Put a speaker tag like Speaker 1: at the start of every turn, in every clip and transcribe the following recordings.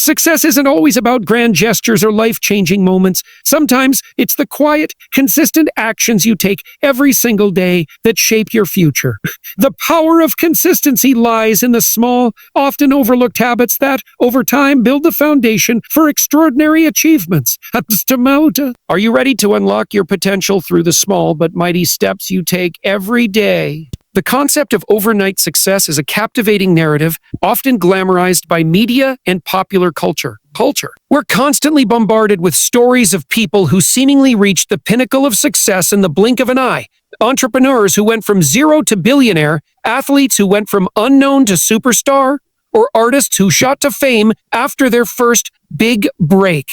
Speaker 1: Success isn't always about grand gestures or life-changing moments. Sometimes it's the quiet, consistent actions you take every single day that shape your future. The power of consistency lies in the small, often overlooked habits that, over time, build the foundation for extraordinary achievements. Are you ready to unlock your potential through the small but mighty steps you take every day? The concept of overnight success is a captivating narrative, often glamorized by media and popular culture. We're constantly bombarded with stories of people who seemingly reached the pinnacle of success in the blink of an eye. Entrepreneurs who went from zero to billionaire, athletes who went from unknown to superstar, or artists who shot to fame after their first big break.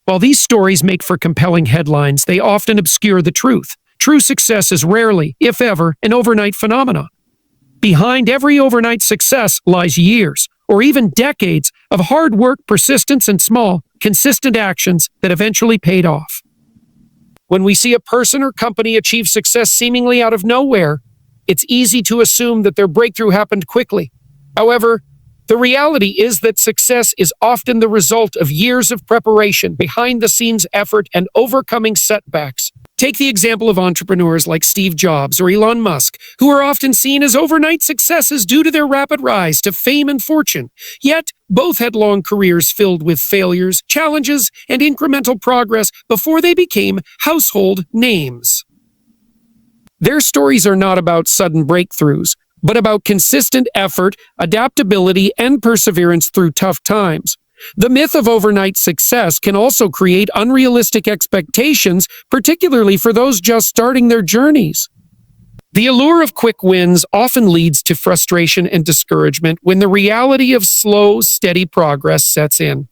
Speaker 1: While these stories make for compelling headlines, they often obscure the truth. True success is rarely, if ever, an overnight phenomenon. Behind every overnight success lies years, or even decades, of hard work, persistence, and small, consistent actions that eventually paid off. When we see a person or company achieve success seemingly out of nowhere, it's easy to assume that their breakthrough happened quickly. However, the reality is that success is often the result of years of preparation, behind-the-scenes effort, and overcoming setbacks. Take the example of entrepreneurs like Steve Jobs or Elon Musk, who are often seen as overnight successes due to their rapid rise to fame and fortune. Yet, both had long careers filled with failures, challenges, and incremental progress before they became household names. Their stories are not about sudden breakthroughs, but about consistent effort, adaptability, and perseverance through tough times. The myth of overnight success can also create unrealistic expectations, particularly for those just starting their journeys. The allure of quick wins often leads to frustration and discouragement when the reality of slow, steady progress sets in.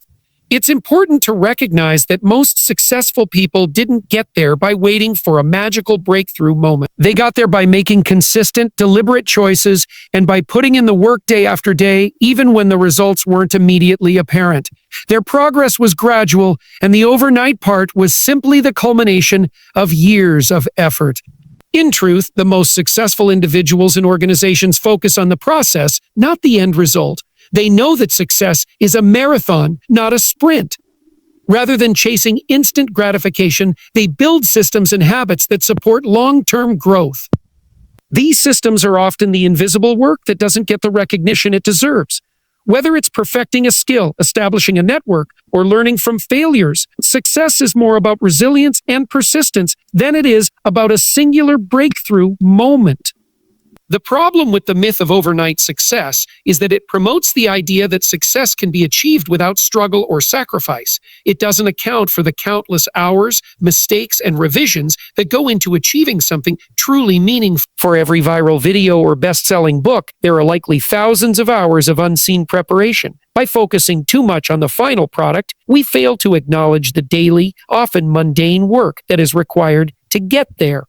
Speaker 1: It's important to recognize that most successful people didn't get there by waiting for a magical breakthrough moment. They got there by making consistent, deliberate choices and by putting in the work day after day, even when the results weren't immediately apparent. Their progress was gradual, and the overnight part was simply the culmination of years of effort. In truth, the most successful individuals and organizations focus on the process, not the end result. They know that success is a marathon, not a sprint. Rather than chasing instant gratification, they build systems and habits that support long-term growth. These systems are often the invisible work that doesn't get the recognition it deserves. Whether it's perfecting a skill, establishing a network, or learning from failures, success is more about resilience and persistence than it is about a singular breakthrough moment. The problem with the myth of overnight success is that it promotes the idea that success can be achieved without struggle or sacrifice. It doesn't account for the countless hours, mistakes, and revisions that go into achieving something truly meaningful. For every viral video or best-selling book, there are likely thousands of hours of unseen preparation. By focusing too much on the final product, we fail to acknowledge the daily, often mundane work that is required to get there.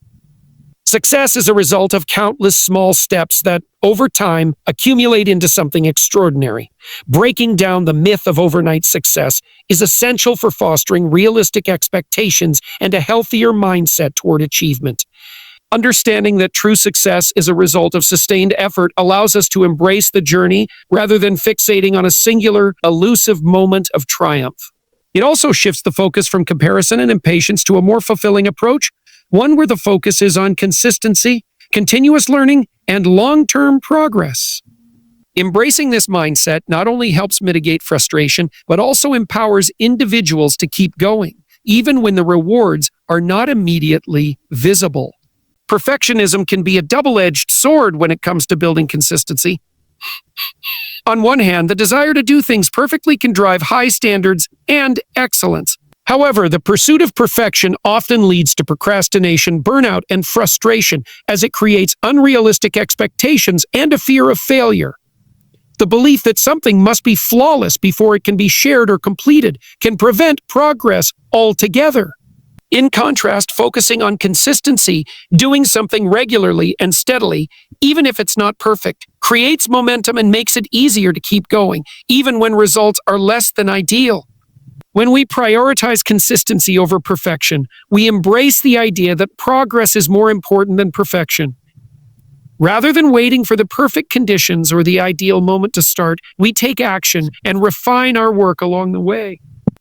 Speaker 1: Success is a result of countless small steps that, over time, accumulate into something extraordinary. Breaking down the myth of overnight success is essential for fostering realistic expectations and a healthier mindset toward achievement. Understanding that true success is a result of sustained effort allows us to embrace the journey rather than fixating on a singular, elusive moment of triumph. It also shifts the focus from comparison and impatience to a more fulfilling approach, one where the focus is on consistency, continuous learning, and long-term progress. Embracing this mindset not only helps mitigate frustration, but also empowers individuals to keep going, even when the rewards are not immediately visible. Perfectionism can be a double-edged sword when it comes to building consistency. On one hand, the desire to do things perfectly can drive high standards and excellence. However, the pursuit of perfection often leads to procrastination, burnout, and frustration as it creates unrealistic expectations and a fear of failure. The belief that something must be flawless before it can be shared or completed can prevent progress altogether. In contrast, focusing on consistency, doing something regularly and steadily, even if it's not perfect, creates momentum and makes it easier to keep going, even when results are less than ideal. When we prioritize consistency over perfection, we embrace the idea that progress is more important than perfection. Rather than waiting for the perfect conditions or the ideal moment to start, we take action and refine our work along the way.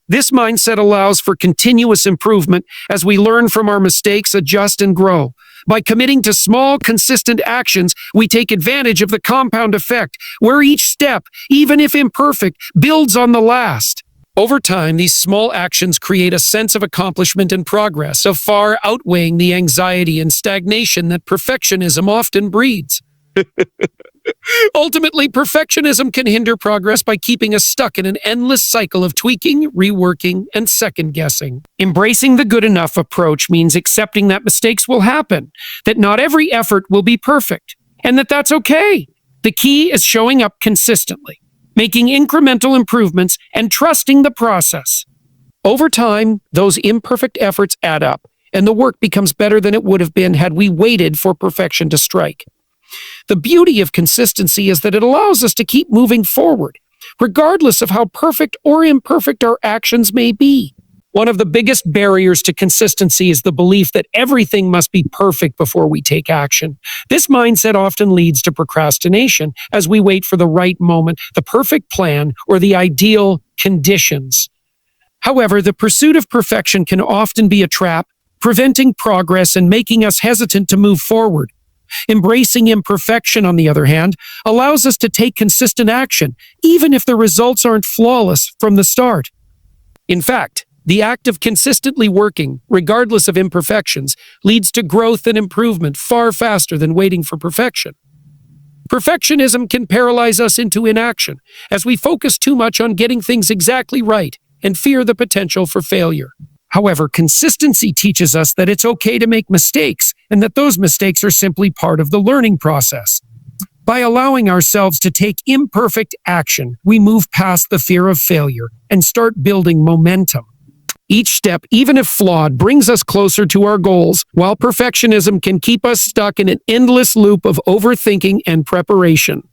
Speaker 1: This mindset allows for continuous improvement as we learn from our mistakes, adjust, and grow. By committing to small, consistent actions, we take advantage of the compound effect, where each step, even if imperfect, builds on the last. Over time, these small actions create a sense of accomplishment and progress, of far outweighing the anxiety and stagnation that perfectionism often breeds. Ultimately, perfectionism can hinder progress by keeping us stuck in an endless cycle of tweaking, reworking, and second-guessing. Embracing the good enough approach means accepting that mistakes will happen, that not every effort will be perfect, and that that's okay. The key is showing up consistently, making incremental improvements, and trusting the process. Over time, those imperfect efforts add up, and the work becomes better than it would have been had we waited for perfection to strike. The beauty of consistency is that it allows us to keep moving forward, regardless of how perfect or imperfect our actions may be. One of the biggest barriers to consistency is the belief that everything must be perfect before we take action. This mindset often leads to procrastination as we wait for the right moment, the perfect plan, or the ideal conditions. However, the pursuit of perfection can often be a trap, preventing progress and making us hesitant to move forward. Embracing imperfection, on the other hand, allows us to take consistent action, even if the results aren't flawless from the start. In fact, the act of consistently working, regardless of imperfections, leads to growth and improvement far faster than waiting for perfection. Perfectionism can paralyze us into inaction, as we focus too much on getting things exactly right and fear the potential for failure. However, consistency teaches us that it's okay to make mistakes and that those mistakes are simply part of the learning process. By allowing ourselves to take imperfect action, we move past the fear of failure and start building momentum. Each step, even if flawed, brings us closer to our goals, while perfectionism can keep us stuck in an endless loop of overthinking and preparation.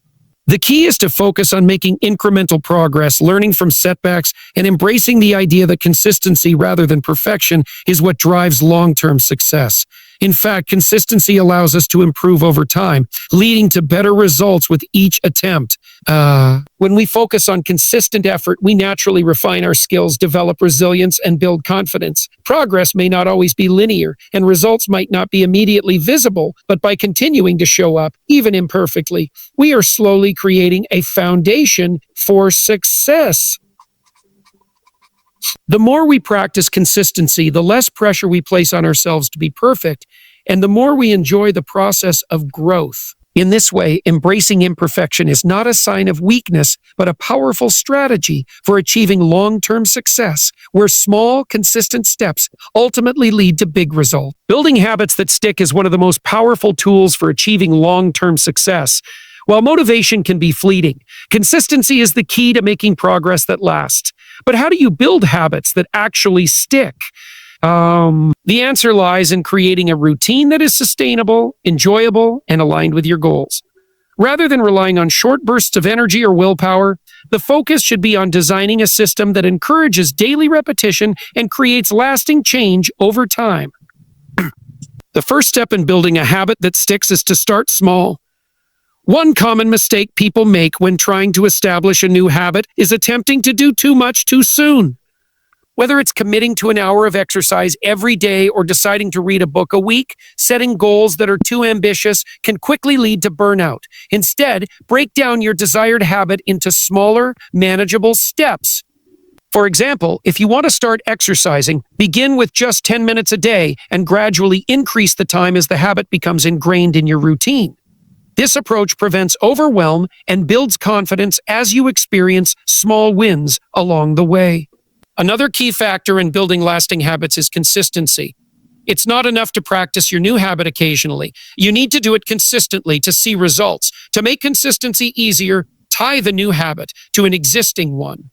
Speaker 1: The key is to focus on making incremental progress, learning from setbacks, and embracing the idea that consistency rather than perfection is what drives long-term success. In fact, consistency allows us to improve over time, leading to better results with each attempt. When we focus on consistent effort, we naturally refine our skills, develop resilience, and build confidence. Progress may not always be linear, and results might not be immediately visible, but by continuing to show up, even imperfectly, we are slowly creating a foundation for success. The more we practice consistency, the less pressure we place on ourselves to be perfect, and the more we enjoy the process of growth. In this way, embracing imperfection is not a sign of weakness, but a powerful strategy for achieving long-term success, where small, consistent steps ultimately lead to big results. Building habits that stick is one of the most powerful tools for achieving long-term success. While motivation can be fleeting, consistency is the key to making progress that lasts. But how do you build habits that actually stick? The answer lies in creating a routine that is sustainable, enjoyable, and aligned with your goals. Rather than relying on short bursts of energy or willpower, the focus should be on designing a system that encourages daily repetition and creates lasting change over time. The first step in building a habit that sticks is to start small. One common mistake people make when trying to establish a new habit is attempting to do too much too soon. Whether it's committing to an hour of exercise every day or deciding to read a book a week, setting goals that are too ambitious can quickly lead to burnout. Instead, break down your desired habit into smaller, manageable steps. For example, if you want to start exercising, begin with just 10 minutes a day and gradually increase the time as the habit becomes ingrained in your routine. This approach prevents overwhelm and builds confidence as you experience small wins along the way. Another key factor in building lasting habits is consistency. It's not enough to practice your new habit occasionally. You need to do it consistently to see results. To make consistency easier, tie the new habit to an existing one.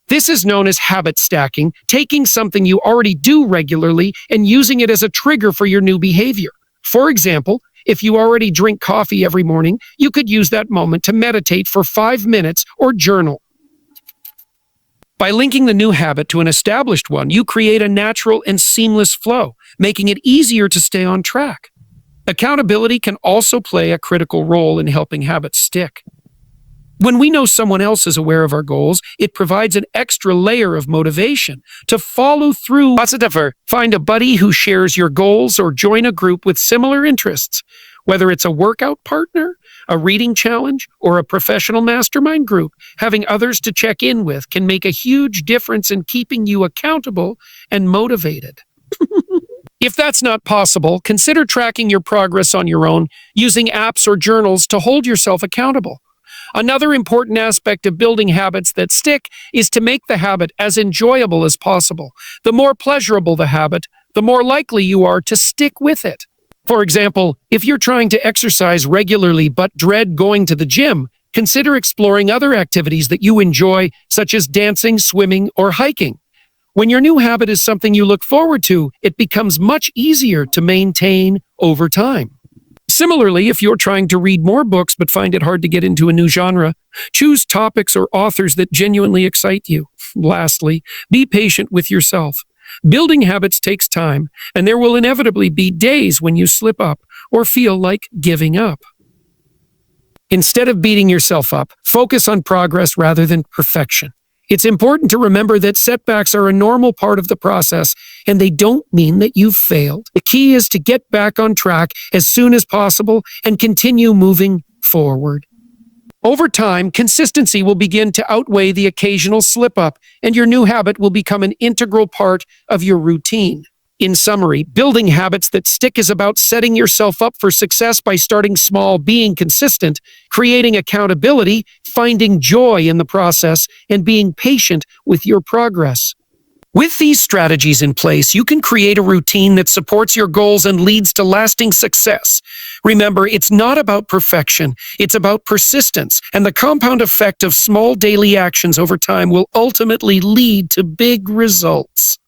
Speaker 1: This is known as habit stacking, taking something you already do regularly and using it as a trigger for your new behavior. For example, if you already drink coffee every morning, you could use that moment to meditate for 5 minutes or journal. By linking the new habit to an established one, you create a natural and seamless flow, making it easier to stay on track. Accountability can also play a critical role in helping habits stick. When we know someone else is aware of our goals, it provides an extra layer of motivation to follow through. Find a buddy who shares your goals or join a group with similar interests. Whether it's a workout partner, a reading challenge, or a professional mastermind group, having others to check in with can make a huge difference in keeping you accountable and motivated. If that's not possible, consider tracking your progress on your own, using apps or journals to hold yourself accountable. Another important aspect of building habits that stick is to make the habit as enjoyable as possible. The more pleasurable the habit, the more likely you are to stick with it. For example, if you're trying to exercise regularly but dread going to the gym, consider exploring other activities that you enjoy, such as dancing, swimming, or hiking. When your new habit is something you look forward to, it becomes much easier to maintain over time. Similarly, if you're trying to read more books but find it hard to get into a new genre, choose topics or authors that genuinely excite you. Lastly, be patient with yourself. Building habits takes time, and there will inevitably be days when you slip up or feel like giving up. Instead of beating yourself up, focus on progress rather than perfection. It's important to remember that setbacks are a normal part of the process, and they don't mean that you've failed. The key is to get back on track as soon as possible and continue moving forward. Over time, consistency will begin to outweigh the occasional slip-up, and your new habit will become an integral part of your routine. In summary, building habits that stick is about setting yourself up for success by starting small, being consistent, creating accountability, finding joy in the process, and being patient with your progress. With these strategies in place, you can create a routine that supports your goals and leads to lasting success. Remember, it's not about perfection, it's about persistence, and the compound effect of small daily actions over time will ultimately lead to big results.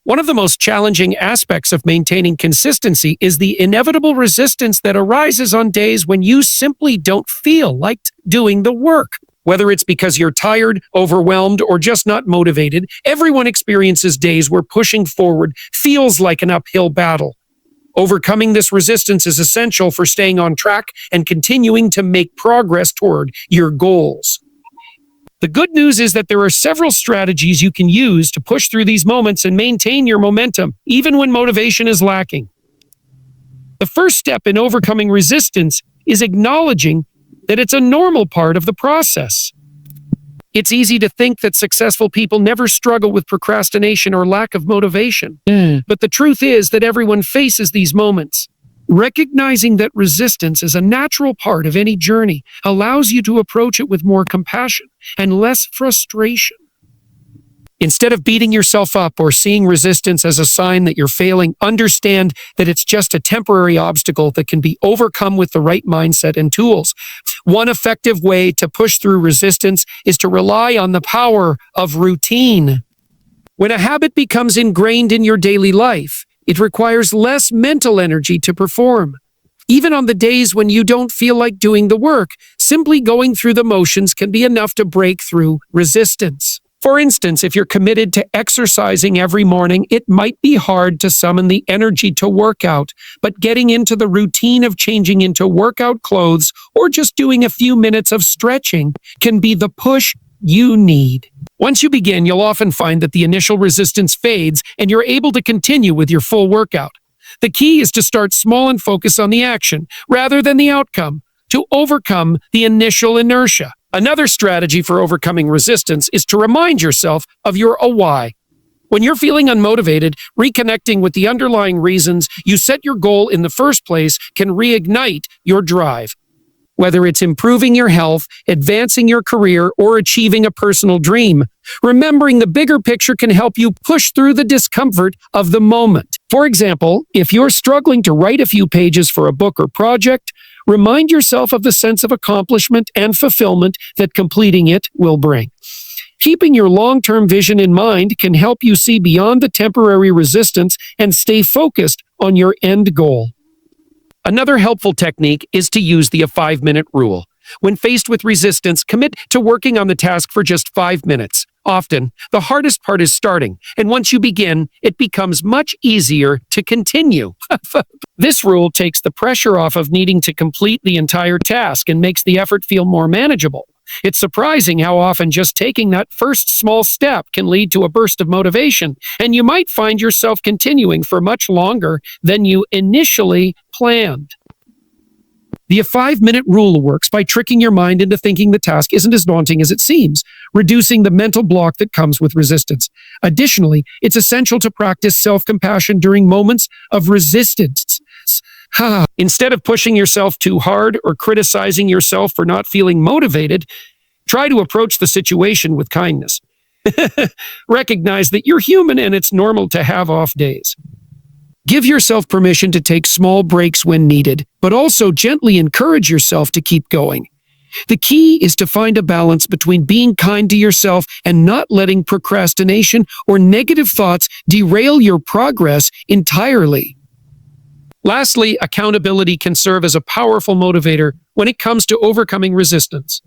Speaker 1: One of the most challenging aspects of maintaining consistency is the inevitable resistance that arises on days when you simply don't feel like doing the work. Whether it's because you're tired, overwhelmed, or just not motivated, everyone experiences days where pushing forward feels like an uphill battle. Overcoming this resistance is essential for staying on track and continuing to make progress toward your goals. The good news is that there are several strategies you can use to push through these moments and maintain your momentum, even when motivation is lacking. The first step in overcoming resistance is acknowledging that it's a normal part of the process. It's easy to think that successful people never struggle with procrastination or lack of motivation. But the truth is that everyone faces these moments. Recognizing that resistance is a natural part of any journey allows you to approach it with more compassion and less frustration. Instead of beating yourself up or seeing resistance as a sign that you're failing, understand that it's just a temporary obstacle that can be overcome with the right mindset and tools. One effective way to push through resistance is to rely on the power of routine. When a habit becomes ingrained in your daily life, it requires less mental energy to perform. Even on the days when you don't feel like doing the work, simply going through the motions can be enough to break through resistance. For instance, if you're committed to exercising every morning, it might be hard to summon the energy to work out, but getting into the routine of changing into workout clothes or just doing a few minutes of stretching can be the push you need. Once you begin, you'll often find that the initial resistance fades and you're able to continue with your full workout. The key is to start small and focus on the action rather than the outcome to overcome the initial inertia. Another strategy for overcoming resistance is to remind yourself of your why. When you're feeling unmotivated, reconnecting with the underlying reasons you set your goal in the first place can reignite your drive. Whether it's improving your health, advancing your career, or achieving a personal dream, remembering the bigger picture can help you push through the discomfort of the moment. For example, if you're struggling to write a few pages for a book or project, remind yourself of the sense of accomplishment and fulfillment that completing it will bring. Keeping your long-term vision in mind can help you see beyond the temporary resistance and stay focused on your end goal. Another helpful technique is to use the 5-minute rule. When faced with resistance, commit to working on the task for just 5 minutes. Often, the hardest part is starting, and once you begin, it becomes much easier to continue. This rule takes the pressure off of needing to complete the entire task and makes the effort feel more manageable. It's surprising how often just taking that first small step can lead to a burst of motivation, and you might find yourself continuing for much longer than you initially planned. The 5-minute rule works by tricking your mind into thinking the task isn't as daunting as it seems, reducing the mental block that comes with resistance. Additionally, it's essential to practice self-compassion during moments of resistance. Instead of pushing yourself too hard or criticizing yourself for not feeling motivated, try to approach the situation with kindness. Recognize that you're human and it's normal to have off days. Give yourself permission to take small breaks when needed, but also gently encourage yourself to keep going. The key is to find a balance between being kind to yourself and not letting procrastination or negative thoughts derail your progress entirely. Lastly, accountability can serve as a powerful motivator when it comes to overcoming resistance.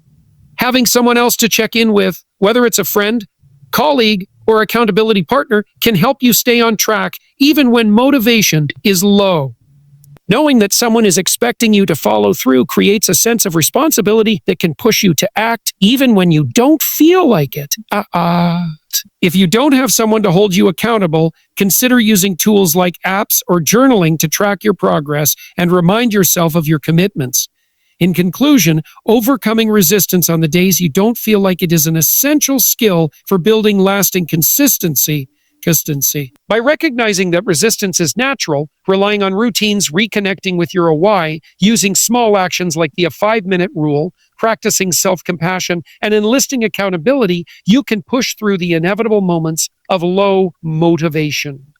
Speaker 1: Having someone else to check in with, whether it's a friend, colleague, or accountability partner, can help you stay on track even when motivation is low. Knowing that someone is expecting you to follow through creates a sense of responsibility that can push you to act even when you don't feel like it. If you don't have someone to hold you accountable, consider using tools like apps or journaling to track your progress and remind yourself of your commitments. In conclusion, overcoming resistance on the days you don't feel like it is an essential skill for building lasting consistency. By recognizing that resistance is natural, relying on routines, reconnecting with your why, using small actions like the 5-minute rule, practicing self-compassion, and enlisting accountability, you can push through the inevitable moments of low motivation.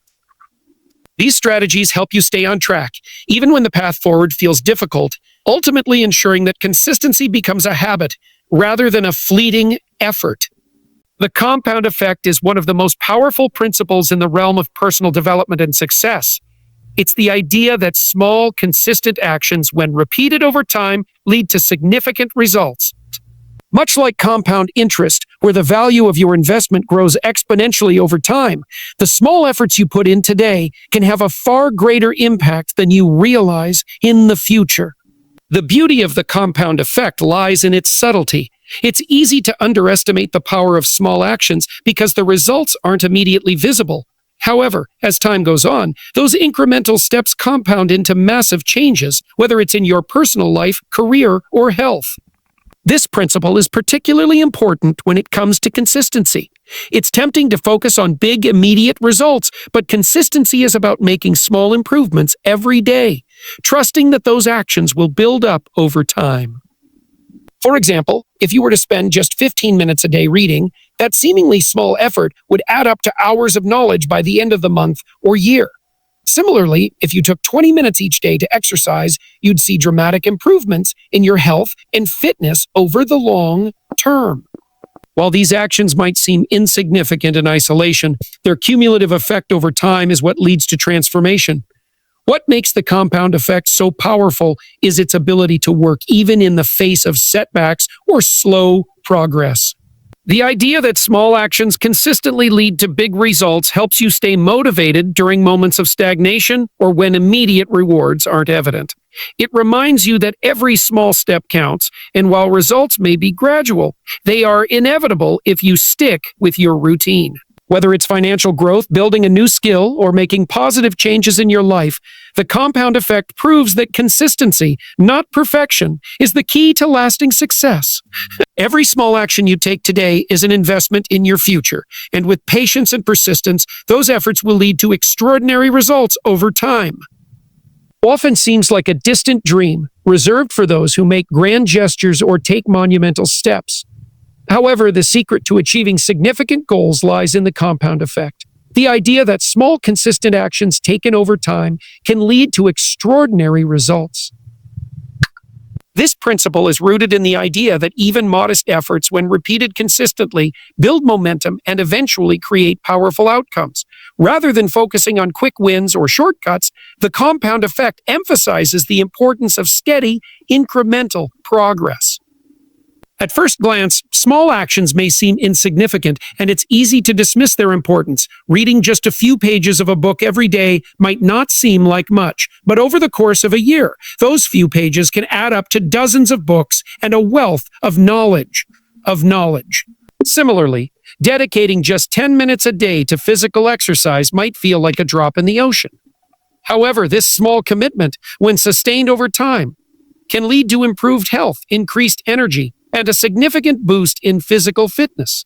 Speaker 1: These strategies help you stay on track, even when the path forward feels difficult, ultimately ensuring that consistency becomes a habit rather than a fleeting effort. The compound effect is one of the most powerful principles in the realm of personal development and success. It's the idea that small, consistent actions, when repeated over time, lead to significant results. Much like compound interest, where the value of your investment grows exponentially over time, the small efforts you put in today can have a far greater impact than you realize in the future. The beauty of the compound effect lies in its subtlety. It's easy to underestimate the power of small actions because the results aren't immediately visible. However, as time goes on, those incremental steps compound into massive changes, whether it's in your personal life, career, or health. This principle is particularly important when it comes to consistency. It's tempting to focus on big, immediate results, but consistency is about making small improvements every day, trusting that those actions will build up over time. For example, if you were to spend just 15 minutes a day reading, that seemingly small effort would add up to hours of knowledge by the end of the month or year. Similarly, if you took 20 minutes each day to exercise, you'd see dramatic improvements in your health and fitness over the long term. While these actions might seem insignificant in isolation, their cumulative effect over time is what leads to transformation. What makes the compound effect so powerful is its ability to work even in the face of setbacks or slow progress. The idea that small actions consistently lead to big results helps you stay motivated during moments of stagnation or when immediate rewards aren't evident. It reminds you that every small step counts, and while results may be gradual, they are inevitable if you stick with your routine. Whether it's financial growth, building a new skill, or making positive changes in your life, the compound effect proves that consistency, not perfection, is the key to lasting success. Every small action you take today is an investment in your future, and with patience and persistence, those efforts will lead to extraordinary results over time. Often seems like a distant dream, reserved for those who make grand gestures or take monumental steps. However, the secret to achieving significant goals lies in the compound effect. The idea that small, consistent actions taken over time can lead to extraordinary results. This principle is rooted in the idea that even modest efforts, when repeated consistently, build momentum and eventually create powerful outcomes. Rather than focusing on quick wins or shortcuts, the compound effect emphasizes the importance of steady, incremental progress. At first glance, small actions may seem insignificant, and it's easy to dismiss their importance. Reading just a few pages of a book every day might not seem like much, but over the course of a year, those few pages can add up to dozens of books and a wealth of knowledge. Similarly, dedicating just 10 minutes a day to physical exercise might feel like a drop in the ocean. However, this small commitment, when sustained over time, can lead to improved health, increased energy, and a significant boost in physical fitness.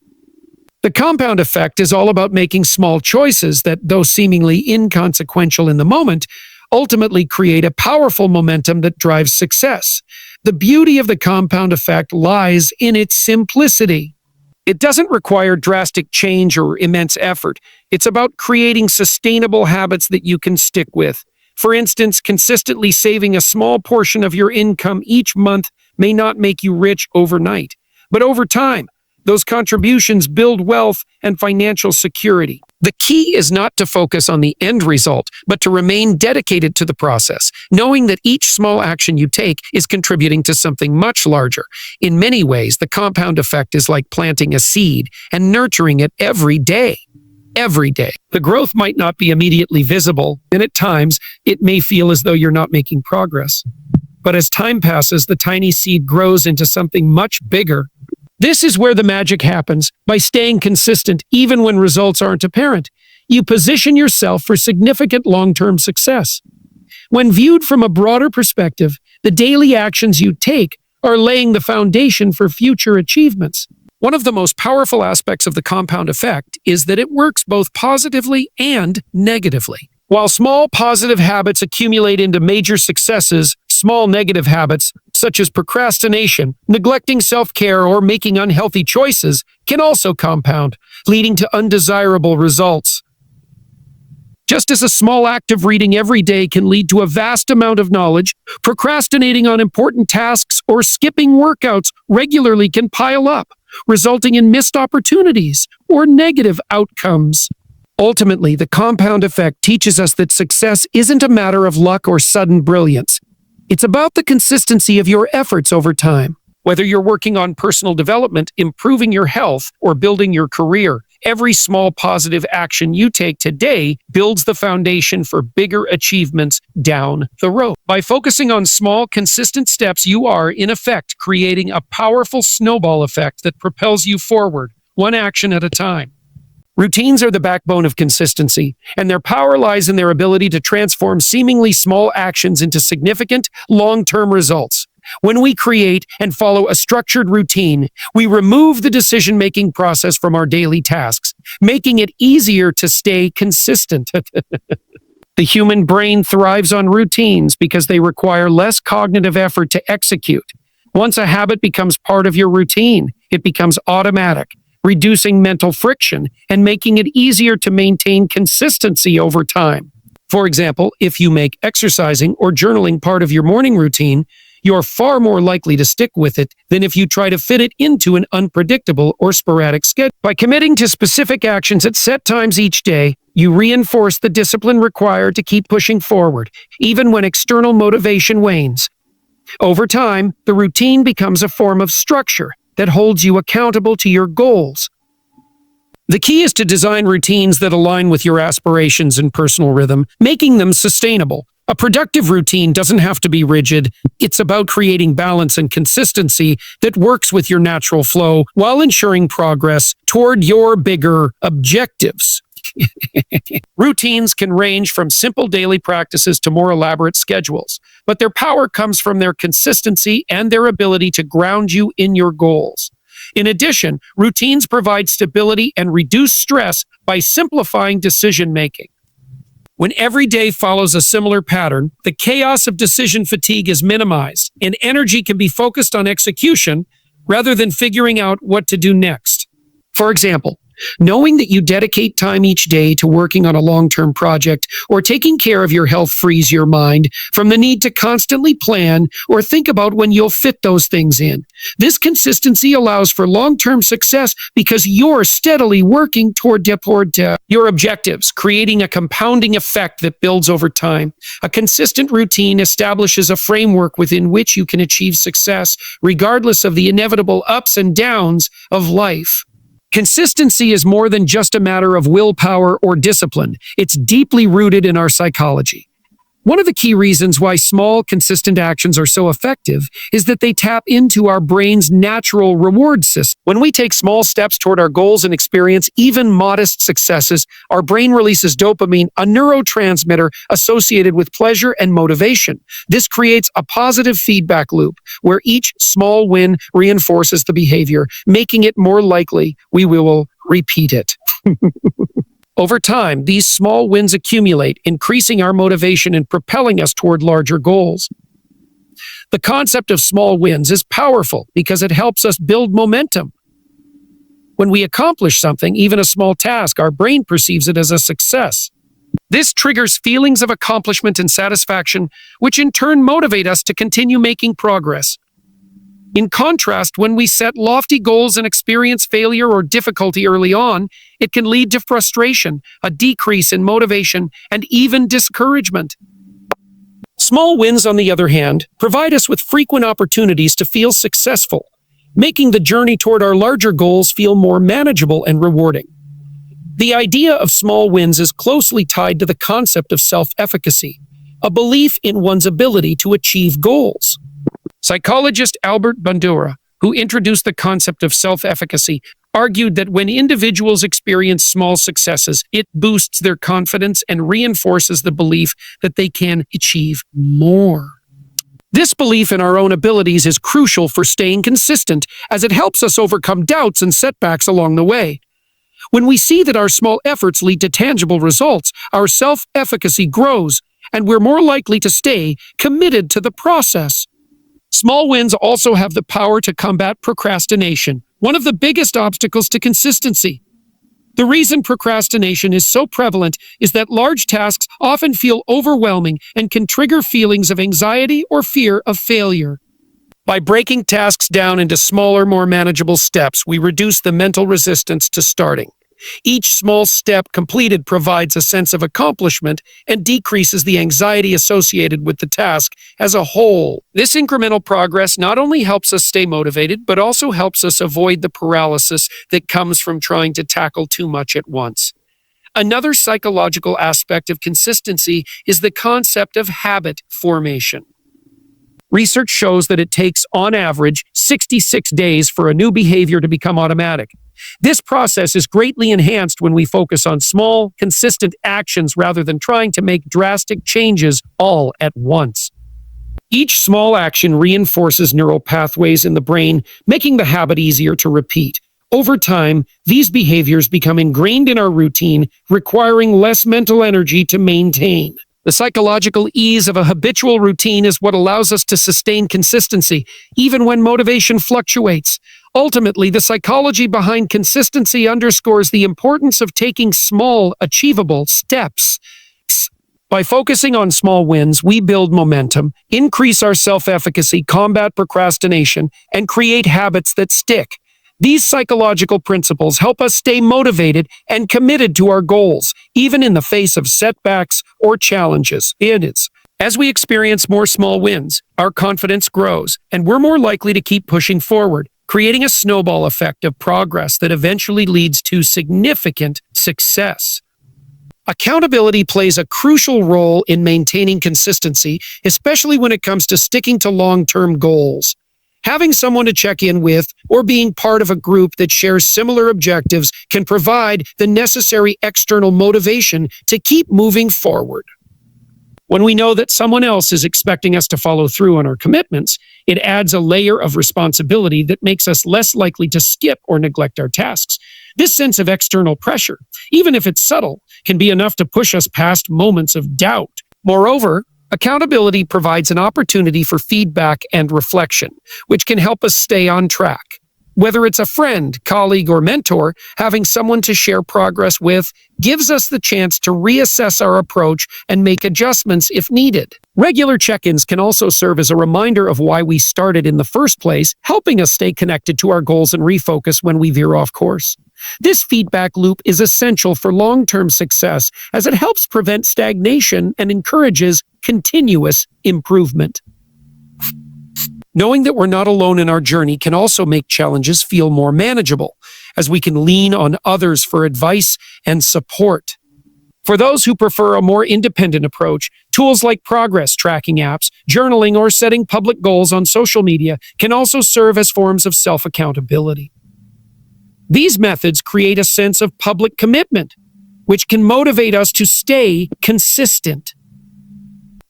Speaker 1: The compound effect is all about making small choices that, though seemingly inconsequential in the moment, ultimately create a powerful momentum that drives success. The beauty of the compound effect lies in its simplicity. It doesn't require drastic change or immense effort. It's about creating sustainable habits that you can stick with. For instance, consistently saving a small portion of your income each month may not make you rich overnight, but over time, those contributions build wealth and financial security. The key is not to focus on the end result, but to remain dedicated to the process, knowing that each small action you take is contributing to something much larger. In many ways, the compound effect is like planting a seed and nurturing it every day. Every day. The growth might not be immediately visible, and at times, it may feel as though you're not making progress. But as time passes, the tiny seed grows into something much bigger. This is where the magic happens. By staying consistent, even when results aren't apparent, you position yourself for significant long-term success. When viewed from a broader perspective, the daily actions you take are laying the foundation for future achievements. One of the most powerful aspects of the compound effect is that it works both positively and negatively. While small positive habits accumulate into major successes, small negative habits, such as procrastination, neglecting self-care, or making unhealthy choices, can also compound, leading to undesirable results. Just as a small act of reading every day can lead to a vast amount of knowledge, procrastinating on important tasks or skipping workouts regularly can pile up, resulting in missed opportunities or negative outcomes. Ultimately, the compound effect teaches us that success isn't a matter of luck or sudden brilliance. It's about the consistency of your efforts over time. Whether you're working on personal development, improving your health, or building your career, every small positive action you take today builds the foundation for bigger achievements down the road. By focusing on small, consistent steps, you are, in effect, creating a powerful snowball effect that propels you forward, one action at a time. Routines are the backbone of consistency, and their power lies in their ability to transform seemingly small actions into significant, long-term results. When we create and follow a structured routine, we remove the decision-making process from our daily tasks, making it easier to stay consistent. The human brain thrives on routines because they require less cognitive effort to execute. Once a habit becomes part of your routine, it becomes automatic, reducing mental friction and making it easier to maintain consistency over time. For example, if you make exercising or journaling part of your morning routine, you're far more likely to stick with it than if you try to fit it into an unpredictable or sporadic schedule. By committing to specific actions at set times each day, you reinforce the discipline required to keep pushing forward, even when external motivation wanes. Over time, the routine becomes a form of structure that holds you accountable to your goals. The key is to design routines that align with your aspirations and personal rhythm, making them sustainable. A productive routine doesn't have to be rigid. It's about creating balance and consistency that works with your natural flow while ensuring progress toward your bigger objectives. Routines can range from simple daily practices to more elaborate schedules, but their power comes from their consistency and their ability to ground you in your goals. In addition, routines provide stability and reduce stress by simplifying decision-making. When every day follows a similar pattern, the chaos of decision fatigue is minimized, and energy can be focused on execution rather than figuring out what to do next. For example, Knowing that you dedicate time each day to working on a long-term project or taking care of your health frees your mind from the need to constantly plan or think about when you'll fit those things in. This consistency allows for long-term success because you're steadily working toward your objectives, creating a compounding effect that builds over time. A consistent routine establishes a framework within which you can achieve success, regardless of the inevitable ups and downs of life. Consistency is more than just a matter of willpower or discipline. It's deeply rooted in our psychology. One of the key reasons why small, consistent actions are so effective is that they tap into our brain's natural reward system. When we take small steps toward our goals and experience even modest successes, our brain releases dopamine, a neurotransmitter associated with pleasure and motivation. This creates a positive feedback loop where each small win reinforces the behavior, making it more likely we will repeat it. Over time, these small wins accumulate, increasing our motivation and propelling us toward larger goals. The concept of small wins is powerful because it helps us build momentum. When we accomplish something, even a small task, our brain perceives it as a success. This triggers feelings of accomplishment and satisfaction, which in turn motivate us to continue making progress. In contrast, when we set lofty goals and experience failure or difficulty early on, it can lead to frustration, a decrease in motivation, and even discouragement. Small wins, on the other hand, provide us with frequent opportunities to feel successful, making the journey toward our larger goals feel more manageable and rewarding. The idea of small wins is closely tied to the concept of self-efficacy, a belief in one's ability to achieve goals. Psychologist Albert Bandura, who introduced the concept of self-efficacy, argued that when individuals experience small successes, it boosts their confidence and reinforces the belief that they can achieve more. This belief in our own abilities is crucial for staying consistent, as it helps us overcome doubts and setbacks along the way. When we see that our small efforts lead to tangible results, our self-efficacy grows, and we're more likely to stay committed to the process. Small wins also have the power to combat procrastination, one of the biggest obstacles to consistency. The reason procrastination is so prevalent is that large tasks often feel overwhelming and can trigger feelings of anxiety or fear of failure. By breaking tasks down into smaller, more manageable steps, we reduce the mental resistance to starting. Each small step completed provides a sense of accomplishment and decreases the anxiety associated with the task as a whole. This incremental progress not only helps us stay motivated, but also helps us avoid the paralysis that comes from trying to tackle too much at once. Another psychological aspect of consistency is the concept of habit formation. Research shows that it takes, on average, 66 days for a new behavior to become automatic. This process is greatly enhanced when we focus on small, consistent actions rather than trying to make drastic changes all at once. Each small action reinforces neural pathways in the brain, making the habit easier to repeat. Over time, these behaviors become ingrained in our routine, requiring less mental energy to maintain. The psychological ease of a habitual routine is what allows us to sustain consistency, even when motivation fluctuates. Ultimately, the psychology behind consistency underscores the importance of taking small, achievable steps. By focusing on small wins, we build momentum, increase our self-efficacy, combat procrastination, and create habits that stick. These psychological principles help us stay motivated and committed to our goals, even in the face of setbacks or challenges. As we experience more small wins, our confidence grows, and we're more likely to keep pushing forward, creating a snowball effect of progress that eventually leads to significant success. Accountability plays a crucial role in maintaining consistency, especially when it comes to sticking to long-term goals. Having someone to check in with or being part of a group that shares similar objectives can provide the necessary external motivation to keep moving forward. When we know that someone else is expecting us to follow through on our commitments, it adds a layer of responsibility that makes us less likely to skip or neglect our tasks. This sense of external pressure, even if it's subtle, can be enough to push us past moments of doubt. Moreover, accountability provides an opportunity for feedback and reflection, which can help us stay on track. Whether it's a friend, colleague, or mentor, having someone to share progress with gives us the chance to reassess our approach and make adjustments if needed. Regular check-ins can also serve as a reminder of why we started in the first place, helping us stay connected to our goals and refocus when we veer off course. This feedback loop is essential for long-term success as it helps prevent stagnation and encourages continuous improvement. Knowing that we're not alone in our journey can also make challenges feel more manageable, as we can lean on others for advice and support. For those who prefer a more independent approach, tools like progress tracking apps, journaling, or setting public goals on social media can also serve as forms of self-accountability. These methods create a sense of public commitment, which can motivate us to stay consistent.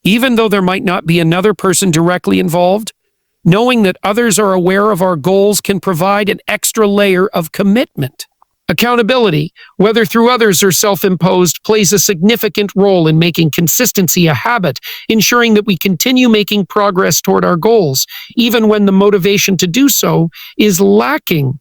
Speaker 1: Even though there might not be another person directly involved, knowing that others are aware of our goals can provide an extra layer of commitment. Accountability, whether through others or self-imposed, plays a significant role in making consistency a habit, ensuring that we continue making progress toward our goals, even when the motivation to do so is lacking.